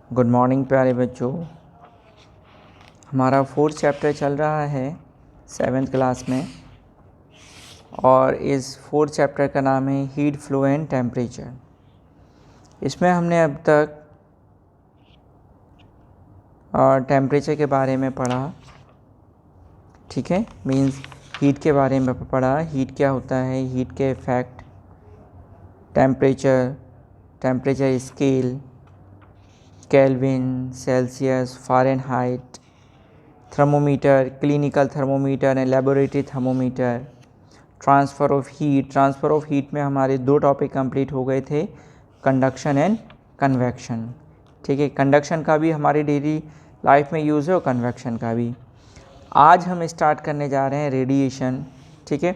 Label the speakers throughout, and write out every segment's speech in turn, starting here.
Speaker 1: Good morning प्यारे बच्चों। हमारा 4th चैप्टर चल रहा है 7th क्लास में और इस 4th चैप्टर का नाम है हीट फ्लो एंड टेम्परेचर। इसमें हमने अब तक टेम्परेचर के बारे में पढ़ा, ठीक है, मींस हीट के बारे में पढ़ा। हीट क्या होता है, हीट के effect, temperature scale, kelvin, Celsius, Fahrenheit, thermometer, clinical thermometer and laboratory thermometer, transfer of heat में हमारे 2 टॉपिक कंप्लीट हो गए थे, कंडक्शन एंड कन्वेक्शन। ठीक है, कंडक्शन का भी हमारी डेली लाइफ में यूज़ है और कन्वेक्शन का भी। आज हम स्टार्ट करने जा रहे हैं रेडिएशन, ठीक है,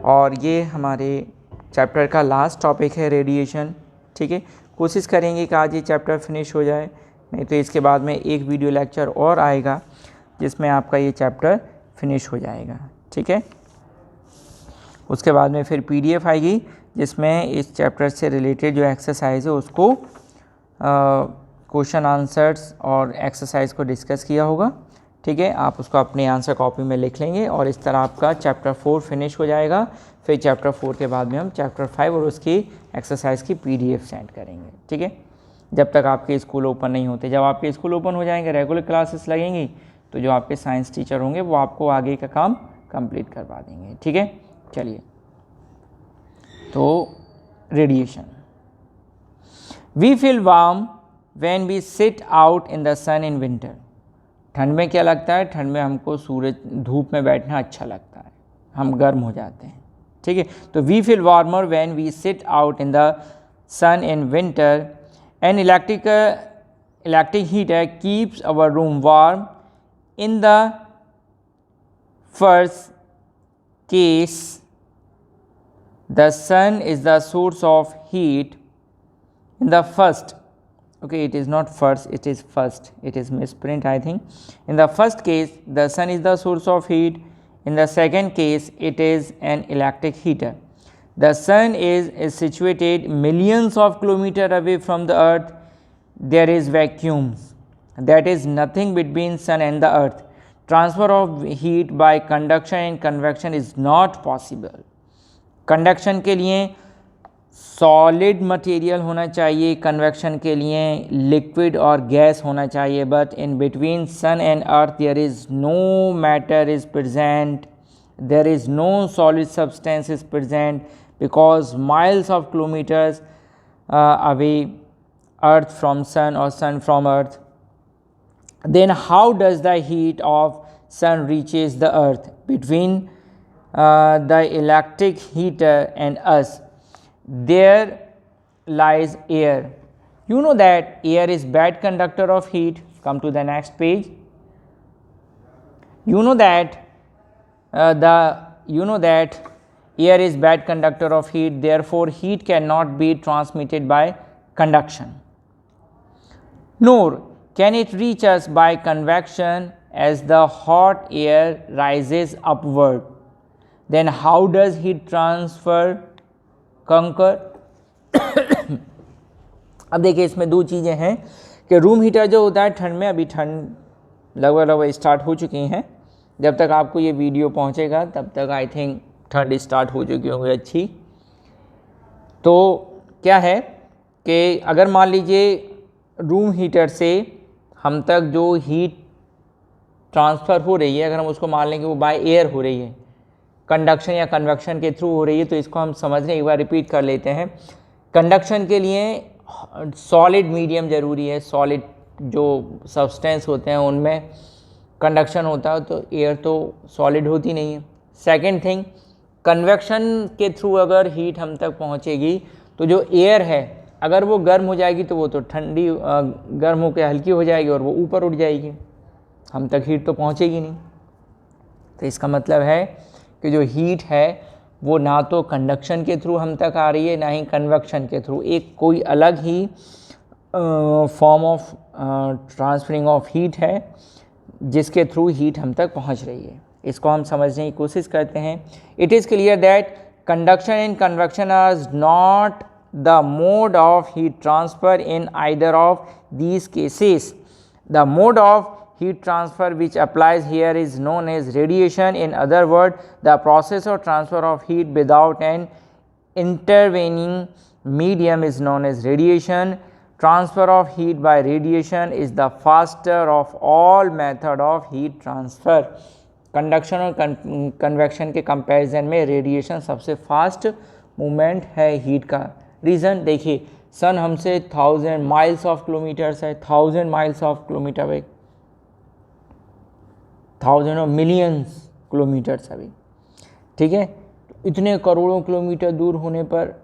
Speaker 1: और ये हमारे चैप्टर का लास्ट टॉपिक है रेडिएशन। ठीक है, कोशिश करेंगे कि आज ये चैप्टर फिनिश हो जाए, नहीं तो इसके बाद में एक वीडियो लेक्चर और आएगा जिसमें आपका ये चैप्टर फिनिश हो जाएगा। ठीक है, उसके बाद में फिर PDF आएगी जिसमें इस चैप्टर से रिलेटेड जो एक्सरसाइज है उसको क्वेश्चन आंसर्स और एक्सरसाइज को डिस्कस किया होगा। ठीक है, आप उसको अपनी आंसर कॉपी में लिख लेंगे और इस तरह आपका चैप्टर 4 फिनिश हो जाएगा। फिर चैप्टर 4 के बाद में हम चैप्टर 5 और उसकी एक्सरसाइज की PDF सेंड करेंगे। ठीक है, जब तक आपके स्कूल ओपन नहीं होते। जब आपके स्कूल ओपन हो जाएंगे, रेगुलर क्लासेस लगेंगी, तो जो आपके साइंस टीचर होंगे वो आपको आगे का काम कंप्लीट करवा देंगे। ठीक है, चलिए, तो radiation. We feel warm when we sit out in the sun in winter. ठंड में क्या लगता है, ठंड में हमको सूरज धूप में बैठना अच्छा लगता है, हम गर्म हो जाते हैं। ठीक है, तो we feel warmer when we sit out in the sun in winter. An electric heater keeps our room warm. In the first case the sun is the source of heat. In the first, okay, it is not first, it is first, it is misprint I think. In the first case the sun is the source of heat. In the second case it is an electric heater. The sun is situated millions of kilometers away from the earth. There is vacuums, that is nothing between sun and the earth. Transfer of heat by conduction and convection is not possible. Conduction के लिए solid material होना चाहिए, convection के लिए liquid और gas होना चाहिए, but in between sun and earth there is no matter is present, there is no solid substance is present because miles of kilometers away earth from sun और sun from earth. Then how does the heat of sun reaches the earth? Between the electric heater and us there lies air. You know that air is bad conductor of heat. Come to the next page. You know that air is bad conductor of heat, therefore heat cannot be transmitted by conduction, nor can it reach us by convection as the hot air rises upward. Then how does heat transfer occur? अब देखिए, इसमें 2 चीज़ें हैं कि room heater जो होता है ठंड में, अभी ठंड लगभग स्टार्ट हो चुकी हैं, जब तक आपको ये वीडियो पहुंचेगा तब तक आई थिंक ठंड स्टार्ट हो चुकी होंगी अच्छी। तो क्या है कि अगर मान लीजिए रूम हीटर से हम तक जो हीट ट्रांसफ़र हो रही है, अगर हम उसको मान लें कि वो बाय एयर हो रही है, कंडक्शन या कन्वेक्शन के थ्रू हो रही है, तो इसको हम समझने एक बार रिपीट कर लेते हैं। कंडक्शन के लिए सॉलिड मीडियम ज़रूरी है, सॉलिड जो सब्सटेंस होते हैं उनमें कंडक्शन होता है, तो एयर तो सॉलिड होती नहीं है। सेकंड थिंग, कन्वेक्शन के थ्रू अगर हीट हम तक पहुंचेगी तो जो एयर है अगर वो गर्म हो जाएगी तो वो तो ठंडी गर्म होकर हल्की हो जाएगी और वो ऊपर उठ जाएगी, हम तक हीट तो पहुंचेगी नहीं। तो इसका मतलब है कि जो हीट है वो ना तो कंडक्शन के थ्रू हम तक आ रही है, ना ही कन्वेक्शन के थ्रू, एक कोई अलग ही form of transferring of heat है जिसके थ्रू हीट हम तक पहुंच रही है। इसको हम समझने की कोशिश करते हैं। It is clear that conduction and convection are not the mode of heat transfer in either of these cases. The mode of heat transfer which applies here is known as radiation. In other words, the process of transfer of heat without an intervening medium is known as radiation. Transfer of heat by radiation is the faster of all method of heat transfer. Conduction और convection के comparison में radiation सबसे fast movement है heat का. Reason देखिए, सन हमसे 1000 miles of kilometres है, 1000 miles of kilometre है, 1000 और मिलियंस किलोमीटर्स अभी, ठीक है. इतने करोड़ों किलोमीटर दूर होने पर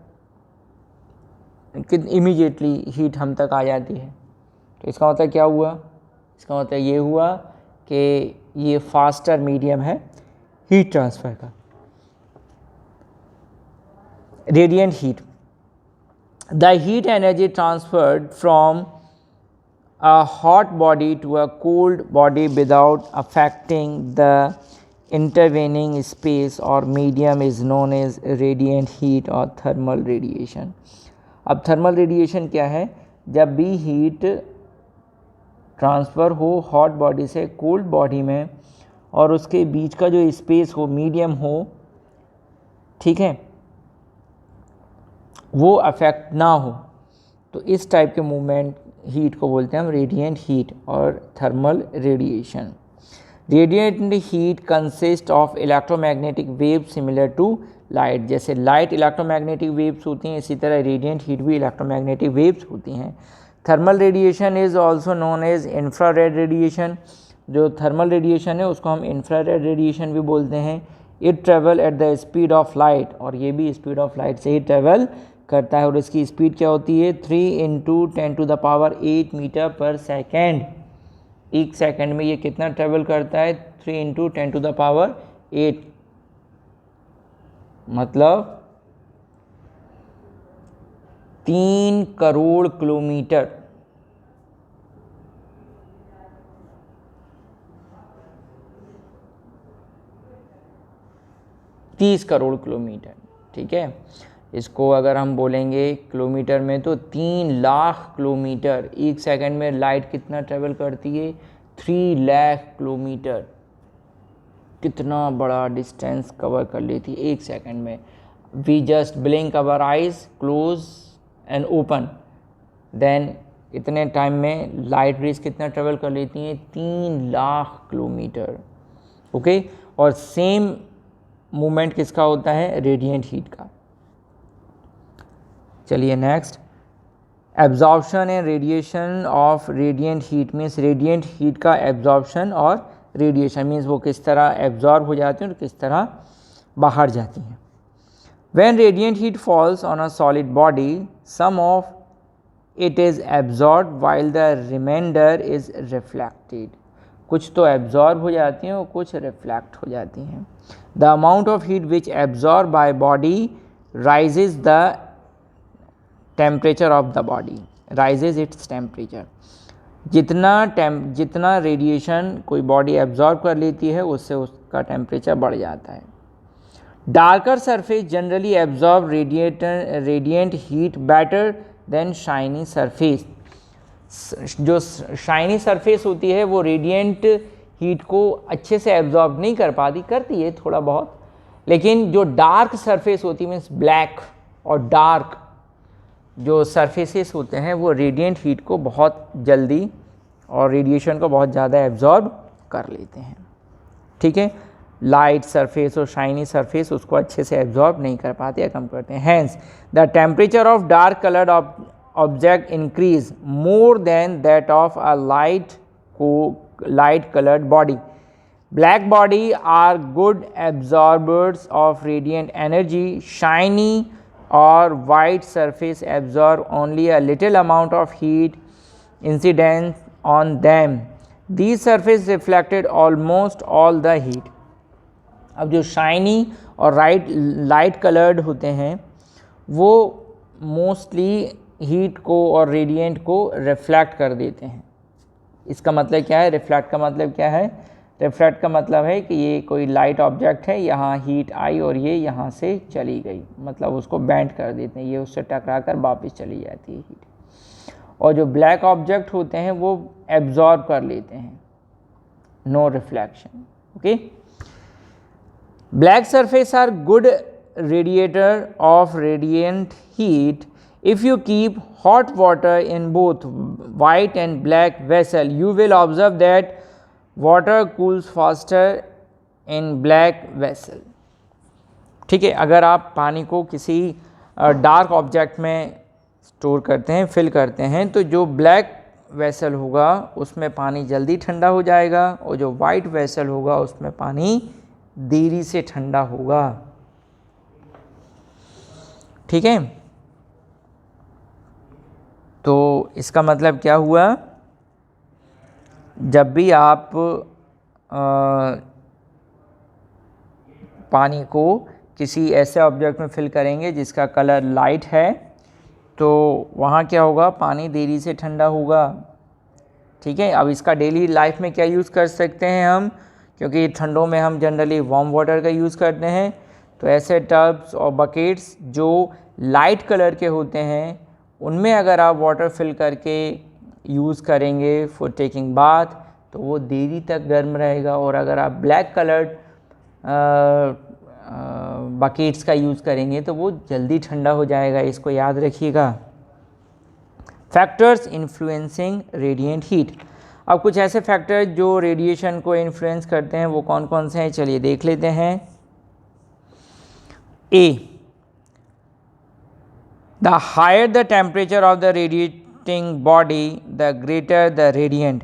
Speaker 1: इमीडिएटली हीट हम तक आ जाती है. तो इसका मतलब क्या हुआ? इसका मतलब ये हुआ कि ये फास्टर मीडियम है हीट ट्रांसफ़र का. Radiant heat, the heat energy transferred from a hot body to a cold body without affecting the intervening space or medium is known as radiant heat or thermal radiation. अब thermal radiation क्या है? जब भी heat transfer हो hot body से cold body में और उसके बीच का जो स्पेस हो, मीडियम हो, ठीक है, वो अफेक्ट ना हो, तो इस टाइप के मूवमेंट हीट को बोलते हैं हम रेडिएंट हीट और thermal radiation. Radiant heat consist of electromagnetic wave similar to light. जैसे लाइट इलेक्ट्रोमैग्नेटिक वेव्स होती हैं, इसी तरह रेडिएंट हीट भी इलेक्ट्रोमैग्नेटिक वेव्स होती हैं. Thermal radiation is also known as infrared radiation. जो थर्मल रेडिएशन है उसको हम इंफ्रारेड रेडिएशन भी बोलते हैं. It travel at the speed of light, और ये भी स्पीड ऑफ लाइट से ही ट्रेवल करता है. और इसकी स्पीड क्या होती है? 3 × 10⁸ मीटर पर सेकेंड. एक सेकेंड में ये कितना ट्रेवल करता है? 3 × 10⁸, मतलब 3 करोड़ किलोमीटर. तीस करोड़ किलोमीटर, ठीक है. इसको अगर हम बोलेंगे किलोमीटर में तो 3 लाख किलोमीटर. एक सेकंड में लाइट कितना ट्रेवल करती है? 3 लाख किलोमीटर. कितना बड़ा डिस्टेंस कवर कर लेती है एक सेकंड में. We just blink our eyes, close and open, then इतने टाइम में लाइट रेज कितना ट्रेवल कर लेती हैं? 3 लाख किलोमीटर. ओके. और सेम मूवमेंट किसका होता है? रेडिएंट हीट का. चलिए next, absorption and radiation of radiant heat. Means radiant heat का एब्जॉर्प्शन और रेडिएशन मीन्स वो किस तरह एब्जॉर्ब हो जाती हैं और किस तरह बाहर जाती हैं. When radiant heat falls on a solid body, some of it is absorb while the remainder is reflected. कुछ तो एब्जॉर्ब हो जाती हैं और कुछ रिफ्लेक्ट हो जाती हैं. The amount of heat which absorb by body rises the temperature of the body, rises its temperature. जितना रेडिएशन कोई बॉडी एब्जॉर्ब कर लेती है उससे उसका टेम्परेचर बढ़ जाता है. Darker surface generally absorb radiant heat better than shiny surface. जो शाइनी सरफेस होती है वो रेडिएंट हीट को अच्छे से एब्जॉर्ब नहीं कर पाती, करती है थोड़ा बहुत, लेकिन जो डार्क सरफेस होती है मीन्स ब्लैक और डार्क जो सरफेसेस होते हैं वो रेडिएंट हीट को बहुत जल्दी और रेडिएशन को बहुत ज़्यादा एब्जॉर्ब कर लेते हैं. ठीक है. लाइट सरफेस और शाइनी सरफेस उसको अच्छे से एब्जॉर्ब नहीं कर पाते या कम करते हैं. Hence the temperature of dark coloured object increase more than that of a light coloured body. Black body are good absorbers of radiant energy. Shiny or white surface absorb only a little amount of heat incident on them. These surface reflected almost all the heat. अब जो shiny और light coloured होते हैं वो mostly heat को और radiant को reflect कर देते हैं. इसका मतलब क्या है? रिफ्लेक्ट का मतलब क्या है? रिफ्लेक्ट का मतलब है कि ये कोई लाइट ऑब्जेक्ट है, यहाँ हीट आई और ये यहाँ से चली गई, मतलब उसको बेंड कर देते हैं, ये उससे टकरा कर वापस चली जाती है हीट। और जो ब्लैक ऑब्जेक्ट होते हैं वो एब्जॉर्ब कर लेते हैं, no reflection. Okay, black surface are good radiator of radiant heat. If you keep hot water in both white and black vessel, you will observe that water cools faster in black vessel. ठीक है, अगर आप पानी को किसी dark object में store करते हैं, फिल करते हैं, तो जो ब्लैक वेसल होगा उसमें पानी जल्दी ठंडा हो जाएगा और जो वाइट वेसल होगा उसमें पानी देरी से ठंडा होगा। ठीक है, तो इसका मतलब क्या हुआ, जब भी आप पानी को किसी ऐसे ऑब्जेक्ट में फिल करेंगे जिसका कलर लाइट है, तो वहाँ क्या होगा, पानी देरी से ठंडा होगा। ठीक है, अब इसका डेली लाइफ में क्या यूज़ कर सकते हैं हम, क्योंकि ठंडों में हम जनरली वार्म वाटर का यूज़ करते हैं, तो ऐसे टब्स और बकेट्स जो लाइट कलर के होते हैं उनमें अगर आप वाटर फिल करके यूज़ करेंगे फॉर टेकिंग बाथ, तो वो देरी तक गर्म रहेगा। और अगर आप ब्लैक कलर्ड बकेट्स का यूज़ करेंगे तो वो जल्दी ठंडा हो जाएगा, इसको याद रखिएगा। Factors influencing radiant heat. अब कुछ ऐसे फैक्टर जो रेडिएशन को इन्फ्लुएंस करते हैं वो कौन कौन से हैं, चलिए देख लेते हैं। ए, the higher the temperature of the radiating body, the greater the radiant।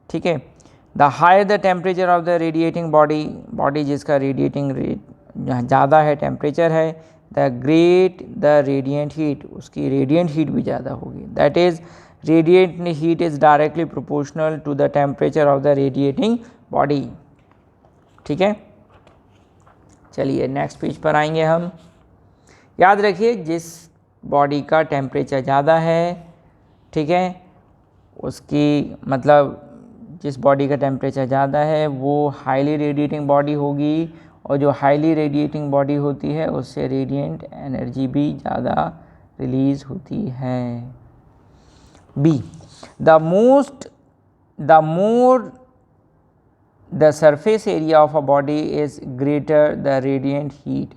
Speaker 1: ठीक है, the higher the temperature of the radiating body जिसका रेडिएटिंग ज़्यादा है, टेम्परेचर है, the great the radiant heat, उसकी रेडिएंट हीट भी ज़्यादा होगी। that is radiant heat is directly proportional to the temperature of the radiating body। ठीक है, चलिए नेक्स्ट पेज पर आएंगे हम। याद रखिए, जिस बॉडी का टेम्परेचर ज़्यादा है, ठीक है, उसकी मतलब जिस बॉडी का टेम्परेचर ज़्यादा है वो हाईली रेडिएटिंग बॉडी होगी, और जो हाईली रेडिएटिंग बॉडी होती है उससे रेडिएंट एनर्जी भी ज़्यादा रिलीज़ होती है। B, the more the surface area of a body is greater the radiant heat.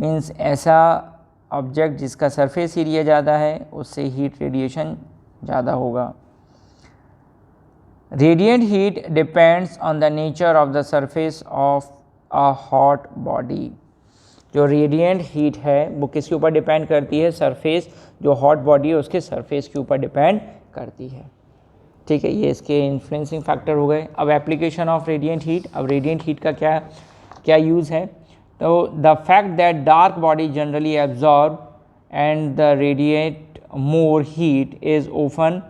Speaker 1: Means ऐसा ऑब्जेक्ट जिसका सरफेस एरिया ज़्यादा है उससे हीट रेडिएशन ज़्यादा होगा। Radiant heat depends on the nature of the surface of a hot body. जो radiant heat है वो किसके ऊपर डिपेंड करती है, सरफेस, जो हॉट बॉडी है उसके सरफेस के ऊपर डिपेंड करती है। ठीक है, ये इसके इन्फ्लुएंसिंग फैक्टर हो गए। अब एप्लीकेशन ऑफ रेडिएंट हीट, अब रेडिएंट हीट का क्या यूज़ है, तो the fact that dark body generally absorb and the radiate more heat is often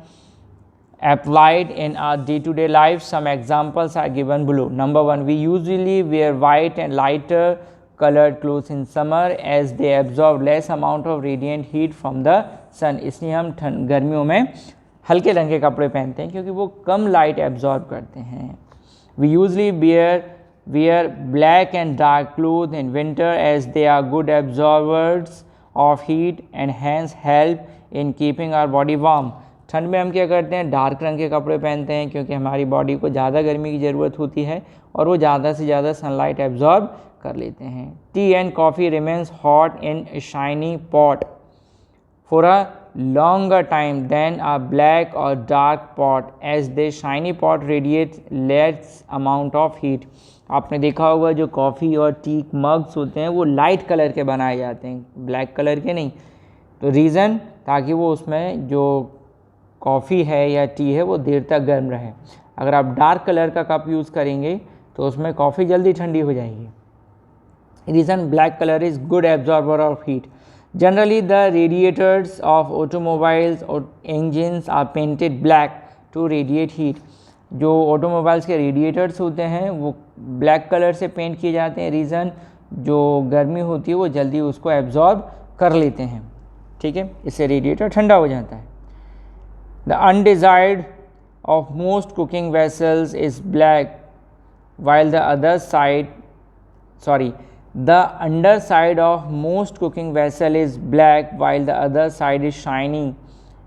Speaker 1: applied in our day-to-day life. Some examples are given below. Number 1, we usually wear white and lighter colored clothes in summer as they absorb less amount of radiant heat from the sun। इसलिए हम गर्मियों में हल्के रंग के कपड़े पहनते हैं क्योंकि वो कम लाइट एब्जॉर्ब करते हैं। We usually wear black and dark clothes in winter as they are good absorbers of heat and hence help in keeping our body warm। ठंड में हम क्या करते हैं, डार्क रंग के कपड़े पहनते हैं क्योंकि हमारी बॉडी को ज़्यादा गर्मी की ज़रूरत होती है और वो ज़्यादा से ज़्यादा सनलाइट एब्जॉर्ब कर लेते हैं। Tea and coffee remains hot in shiny pot for a longer time than a black or dark pot as the shiny pot radiates less amount of heat. आपने देखा होगा जो कॉफ़ी और टी मग्स होते हैं वो लाइट कलर के बनाए जाते हैं, ब्लैक कलर के नहीं। तो रीज़न, ताकि वो उसमें जो कॉफ़ी है या टी है वो देर तक गर्म रहे। अगर आप डार्क कलर का कप यूज़ करेंगे तो उसमें कॉफ़ी जल्दी ठंडी हो जाएगी। Reason, black colour is good absorber of heat. Generally the radiators of automobiles और engines are painted black to radiate heat. जो ऑटोमोबाइल्स के रेडिएटर्स होते हैं वो ब्लैक कलर से पेंट किए जाते हैं। रीज़न, जो गर्मी होती है वो जल्दी उसको एब्जॉर्ब कर लेते हैं। ठीक है, इससे रेडिएटर ठंडा हो जाता है। The undesired of most cooking vessels is black while the other side, sorry, the underside of most cooking vessel is black while the other side is shiny,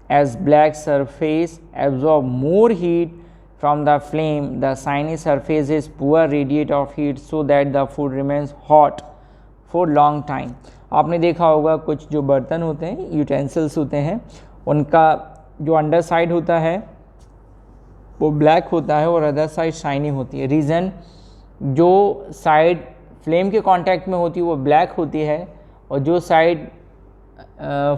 Speaker 1: as black surface absorb more heat from the flame. The shiny surface is poor radiate of heat so that the food remains hot for long time. आपने देखा होगा कुछ जो बर्तन होते हैं, utensils होते हैं, उनका जो अंडर साइड होता है वो ब्लैक होता है और अदर साइड शाइनी होती है. रीज़न, जो साइड फ्लेम के कांटेक्ट में होती है वो ब्लैक होती है और जो साइड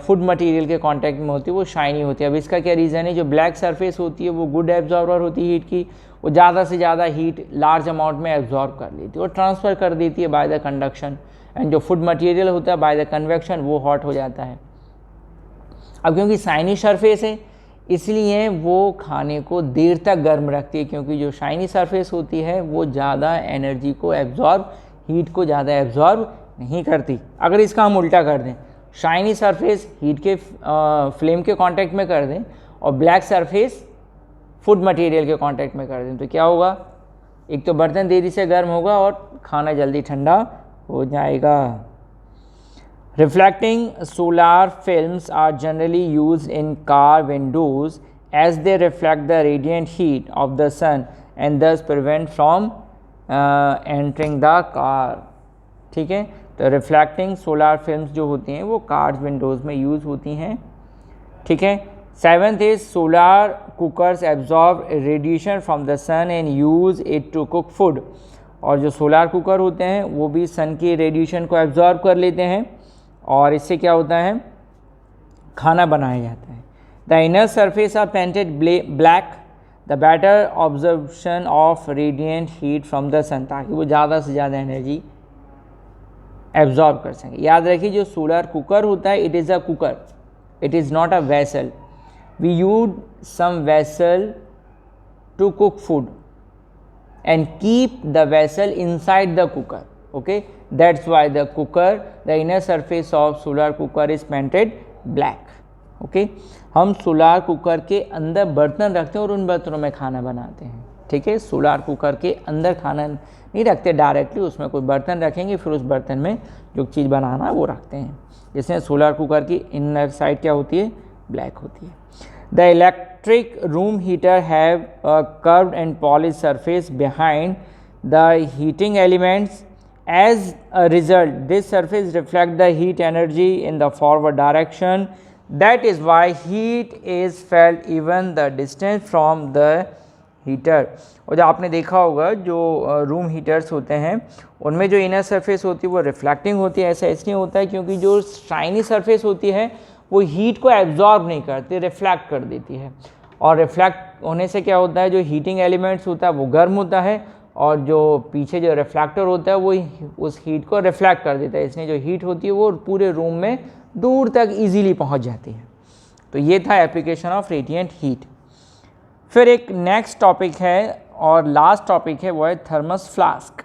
Speaker 1: फूड मटेरियल के कांटेक्ट में होती है वो शाइनी होती है. अब इसका क्या रीज़न है? जो ब्लैक सरफेस होती है वो गुड एब्जॉर्बर होती है हीट की, वो ज़्यादा से ज़्यादा हीट लार्ज अमाउंट में एब्जॉर्ब कर लेती है और ट्रांसफ़र कर देती है बाय द कंडक्शन. एंड जो फूड मटेरियल होता है बाय द कन्वेक्शन वो हॉट हो जाता है. अब क्योंकि शाइनी सरफेस है इसलिए वो खाने को देर तक गर्म रखती है, क्योंकि जो शाइनी सरफेस होती है वो ज़्यादा एनर्जी को एब्जॉर्ब, हीट को ज़्यादा एब्जॉर्ब नहीं करती. अगर इसका हम उल्टा कर दें, शाइनी सरफेस हीट के फ्लेम के कांटेक्ट में कर दें और ब्लैक सरफेस फूड मटेरियल के कांटेक्ट में कर दें, तो क्या होगा? एक तो बर्तन देरी से गर्म होगा और खाना जल्दी ठंडा हो जाएगा. Reflecting solar films are generally used in car windows as they reflect the radiant heat of the sun and thus prevent from entering the car. ठीक है, तो रिफ्लेक्टिंग सोलार फिल्म्स जो होती हैं वो कार्स विंडोज़ में यूज़ होती हैं. ठीक है. 7th is solar cookers absorb radiation from the sun and use it to cook food. और जो सोलार कुकर होते हैं वो भी सन की रेडिएशन को एब्जॉर्ब कर लेते हैं और इससे क्या होता है? खाना बनाया जाता है. The inner surface are painted black the better observation of radiant heat from the sun, ताकि वो ज़्यादा से ज़्यादा एनर्जी एब्जॉर्ब कर सकें. याद रखिए, जो सोलर कुकर होता है it is a cooker, it is not a vessel. We use some vessel to cook food and keep the vessel inside the cooker. Okay, that's why the cooker, the inner surface of solar cooker is painted black. Okay, हम solar cooker के अंदर बर्तन रखते हैं और उन बर्तनों में खाना बनाते हैं. ठीक है, सोलार कुकर के अंदर खाना नहीं रखते डायरेक्टली, उसमें कोई बर्तन रखेंगे फिर उस बर्तन में जो चीज़ बनाना है वो रखते हैं. जिसमें सोलार कुकर की इनर साइड क्या होती है? ब्लैक होती है. The electric room heater have a curved and polished surface behind the heating elements. As a result, this surface reflects the heat energy in the forward direction. That is why heat is felt even the distance from the heater. और जो आपने देखा होगा जो room heaters होते हैं उनमें जो इनर सरफेस होती है वो रिफ्लेक्टिंग होती है. ऐसा इसलिए होता है क्योंकि जो शाइनी सरफेस होती है वो हीट को एब्जॉर्ब नहीं करती, रिफ्लेक्ट कर देती है. और रिफ्लेक्ट होने से क्या होता है? जो हीटिंग एलिमेंट्स होता है वो गर्म होता है और जो पीछे जो रिफ्लेक्टर होता है वो उस हीट को रिफ्लेक्ट कर देता है. इसलिए जो हीट होती है वो पूरे रूम में दूर तक इजीली पहुंच जाती है. तो ये था एप्लीकेशन ऑफ रेडिएंट हीट. फिर एक नेक्स्ट टॉपिक है और लास्ट टॉपिक है, वो है थर्मस फ्लास्क.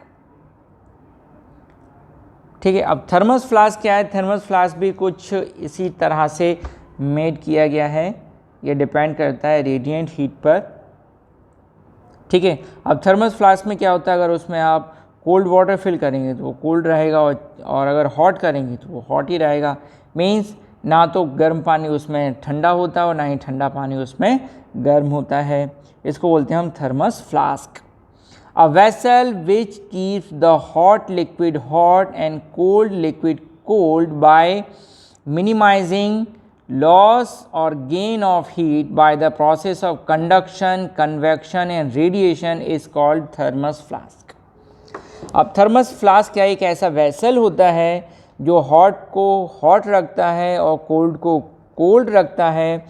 Speaker 1: ठीक है, अब थर्मस फ्लास्क क्या है? थर्मस फ्लास्क भी कुछ इसी तरह से मेड किया गया है. ये डिपेंड करता है रेडिएंट हीट पर. ठीक है, अब थर्मस फ्लास्क में क्या होता है? अगर उसमें आप कोल्ड वाटर फिल करेंगे तो वो कोल्ड रहेगा और अगर हॉट करेंगे तो वो हॉट ही रहेगा. मीन्स ना तो गर्म पानी उसमें ठंडा होता है और ना ही ठंडा पानी उसमें गर्म होता है. इसको बोलते हैं हम thermos flask. A vessel which keeps the hot liquid hot and cold liquid cold by minimizing loss or gain of heat by the process of conduction, convection and radiation is called thermos flask. अब thermos flask क्या एक ऐसा vessel होता है जो hot को hot रखता है और कोल्ड को कोल्ड रखता है.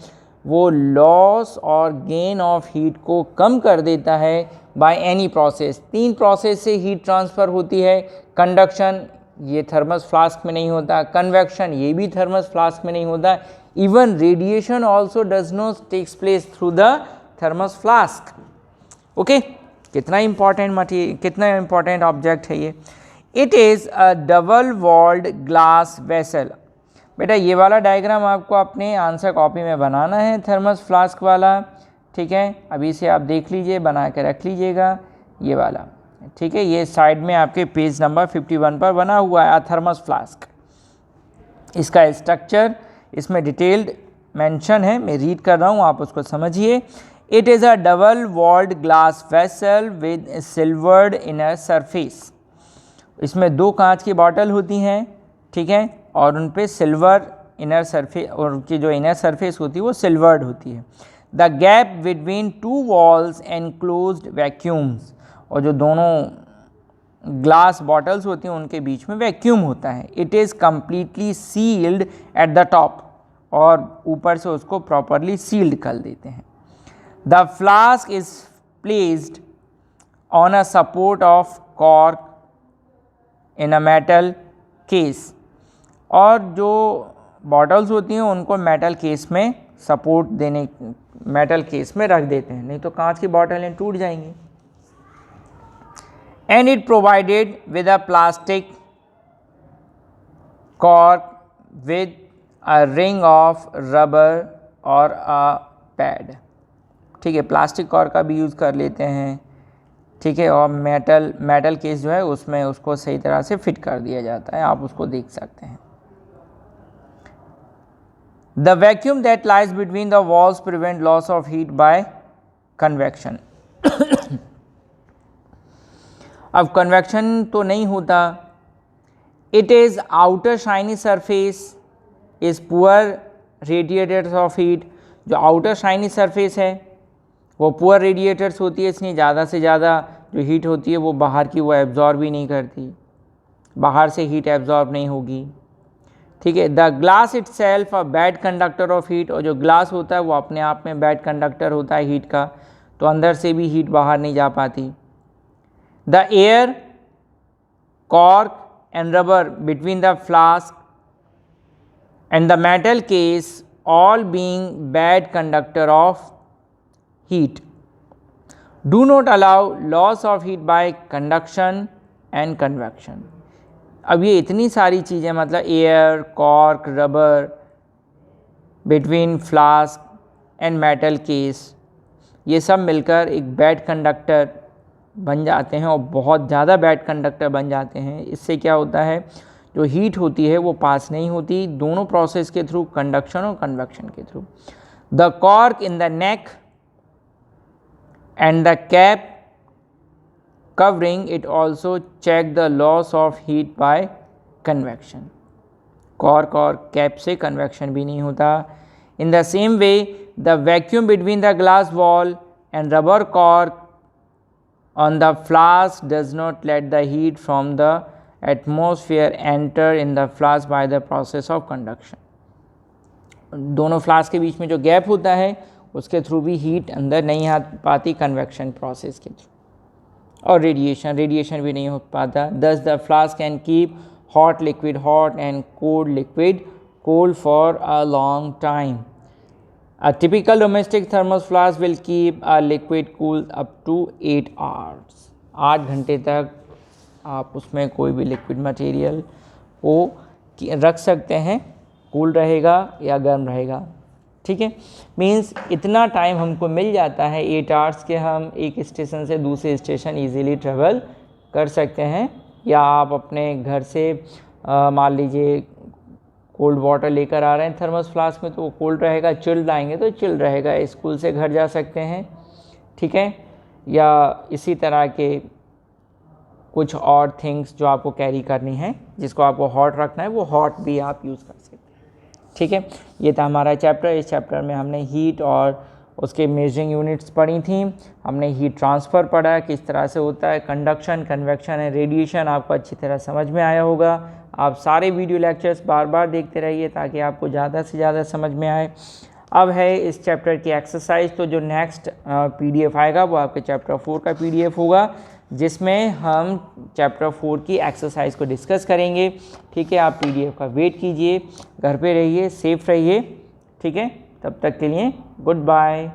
Speaker 1: वो लॉस और गेन ऑफ हीट को कम कर देता है बाय एनी प्रोसेस. 3 प्रोसेस से हीट ट्रांसफ़र होती है. कंडक्शन ये थर्मस फ्लास्क में नहीं होता, कन्वेक्शन ये भी थर्मस फ्लास्क में नहीं होता, even radiation also does not takes place through the thermos flask. Okay, कितना इंपॉर्टेंट ऑब्जेक्ट है ये. It is a double walled glass vessel. बेटा ये वाला डायग्राम आपको अपने आंसर कॉपी में बनाना है, थर्मस फ्लास्क वाला. ठीक है, अभी से आप देख लीजिए, बना के रख लीजिएगा ये वाला. ठीक है, ये साइड में आपके पेज नंबर 51 पर बना हुआ है थर्मस फ्लास्क। इसका स्ट्रक्चर इसमें डिटेल्ड मेंशन है, मैं रीड कर रहा हूँ, आप उसको समझिए। It is a double walled glass vessel with silvered inner surface. इसमें 2 कांच की बॉटल होती हैं, ठीक है, और उन पे सिल्वर इनर सरफेस, और उनकी जो इनर सरफेस होती है वो सिल्वर्ड होती है। The gap between 2 walls enclosed vacuums, और जो दोनों ग्लास बॉटल्स होती हैं उनके बीच में वैक्यूम होता है। It is completely sealed at the top, और ऊपर से उसको प्रॉपरली सील्ड कर देते हैं। The flask is placed on a support of cork in a metal case, और जो बॉटल्स होती हैं उनको मेटल केस में सपोर्ट देने, मेटल केस में रख देते हैं, नहीं तो कांच की बॉटलें टूट जाएंगी। And it provided with a plastic cork with a ring of rubber और अ पैड, ठीक है, प्लास्टिक कॉर्क का भी यूज़ कर लेते हैं, ठीक है, और मेटल केस जो है उसमें उसको सही तरह से फिट कर दिया जाता है, आप उसको देख सकते हैं। The vacuum that lies between the walls prevent loss of heat by convection. अब कन्वेक्शन तो नहीं होता। It is outer shiny surface is poor radiators of heat, जो आउटर शाइनी सरफेस है वो पुअर रेडिएटर्स होती है, इसलिए ज़्यादा से ज़्यादा जो हीट होती है वो बाहर की वो एब्जॉर्ब ही नहीं करती, बाहर से हीट एब्जॉर्ब नहीं होगी, ठीक है। The glass it self a bad conductor of heat, और जो ग्लास होता है वो अपने आप में बैड कंडक्टर होता है हीट का, तो अंदर से भी हीट बाहर नहीं जा पाती। The air, cork and rubber between the flask and the metal case all being bad conductor of heat do not allow loss of heat by conduction and convection। अब ये इतनी सारी चीज़ें, मतलब air, cork, rubber between flask and metal case, ये सब मिलकर एक बैड कंडक्टर बन जाते हैं, और बहुत ज़्यादा बैड कंडक्टर बन जाते हैं। इससे क्या होता है, जो हीट होती है वो पास नहीं होती दोनों प्रोसेस के थ्रू, कंडक्शन और कन्वेक्शन के through. The cork in the neck and the cap covering it also check the loss of heat by convection. Cork और कैप से कन्वेक्शन भी नहीं होता। In the same way the vacuum between the glass wall and rubber cork on the flask does not let the heat from the atmosphere enter in the flask by the process of conduction. दोनों flask के बीच में जो gap होता है उसके through भी heat अंदर नहीं आ पाती कन्वेक्शन प्रोसेस के थ्रू, और रेडिएशन भी नहीं हो पाता। Thus the flask can keep hot liquid hot and cold liquid cold for a long time. A typical domestic thermos flask will keep a liquid cool up to 8 hours. 8 घंटे तक आप उसमें कोई भी लिक्विड मटेरियल को रख सकते हैं, कूल रहेगा या गर्म रहेगा, ठीक है। मींस इतना टाइम हमको मिल जाता है, 8 आवर्स के हम एक स्टेशन से दूसरे स्टेशन इजीली ट्रेवल कर सकते हैं। या आप अपने घर से मान लीजिए कोल्ड वाटर लेकर आ रहे हैं थर्मस फ्लास्क में, तो वो कोल्ड रहेगा, चिल्ड लाएंगे तो चिल्ड रहेगा, स्कूल से घर जा सकते हैं, ठीक है। या इसी तरह के कुछ और थिंग्स जो आपको कैरी करनी है, जिसको आपको हॉट रखना है, वो हॉट भी आप यूज़ कर सकते हैं, ठीक है। ये था हमारा चैप्टर। इस चैप्टर में हमने हीट और उसके मेजरिंग यूनिट्स पढ़ी थी, हमने हीट ट्रांसफ़र पढ़ा किस तरह से होता है, कंडक्शन, कन्वेक्शन एंड रेडिएशन आपको अच्छी तरह समझ में आया होगा। आप सारे वीडियो लेक्चर्स बार बार देखते रहिए ताकि आपको ज़्यादा से ज़्यादा समझ में आए। अब है इस चैप्टर की एक्सरसाइज, तो जो नेक्स्ट PDF आएगा वो आपके चैप्टर 4 का PDF होगा, जिसमें हम चैप्टर 4 की एक्सरसाइज को डिस्कस करेंगे, ठीक है। आप PDF का वेट कीजिए, घर पे रहिए, सेफ रहिए, ठीक है। तब तक के लिए गुड बाय।